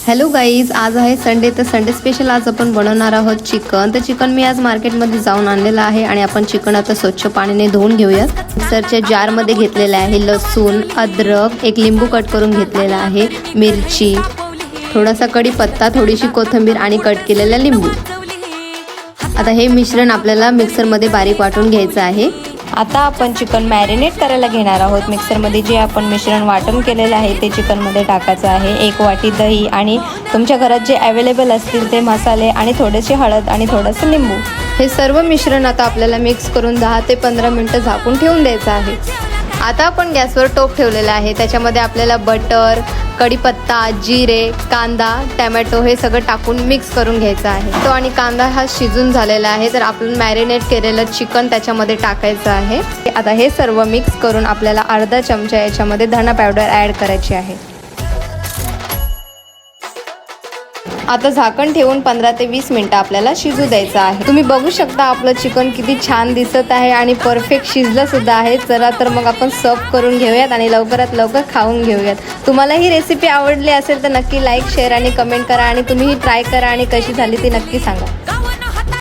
Hello guys, आज आहे Sunday. तर संडे स्पेशल आज आपण बनवणार आहोत चिकन. तर चिकन मी आज मार्केटमध्ये जाऊन आणलेलं आहे आणि आपण चिकन आता स्वच्छ पाण्याने धुवून घेऊयात. मिक्सरच्या जारमध्ये घेतलेलं आहे लसूण, अद्रक, एक लिंबू कट करून घेतलेला आहे, मिरची, थोडासा कढीपत्ता, थोडीशी कोथिंबीर आणि कट केलेला लिंबू. आता हे मिश्रण आपल्याला मिक्सरमध्ये बारीक वाटून घ्यायचं आहे. आता आपण चिकन मॅरिनेट करायला घेणार आहोत. मिक्सरमध्ये जे आपण मिश्रण वाटून केलेलं आहे ते चिकनमध्ये टाकायचं आहे. 1 वाटी दही आणि तुमच्या घरात जे अवेलेबल असतील ते मसाले आणि थोडेसे हळद आणि थोडंसं लिंबू. हे सर्व मिश्रण आता आपल्याला मिक्स करून 10 ते 15 मिनिटं झाकून ठेवून द्यायचं आहे. आता आपण गॅसवर टोप ठेवलेला आहे. त्याच्यामध्ये आपल्याला बटर, कढीपत्ता, जिरे, कांदा, टमॅटो हे सगळं टाकून मिक्स करून घ्यायचं आहे. तो आणि कांदा हा शिजून झालेला आहे. तर आपण मॅरिनेट केलेलं चिकन त्याच्यामध्ये टाकायचं आहे. आता हे सर्व मिक्स करून आपल्याला अर्धा चमचा याच्यामध्ये धना पावडर ॲड करायची आहे. आता झाकण ठेवून 15 ते 20 मिनिटं आपल्याला शिजू द्यायचं आहे. तुम्ही बघू शकता आपलं चिकन किती छान दिसत आहे आणि परफेक्ट शिजलं सुद्धा आहे. चला तर मग आपण सर्व करून घेऊयात आणि लवकरात लवकर खाऊन घेऊयात. तुम्हाला ही रेसिपी आवडली असेल तर नक्की लाईक, शेअर आणि कमेंट करा आणि तुम्ही ही ट्राय करा आणि कशी झाली ती नक्की सांगा.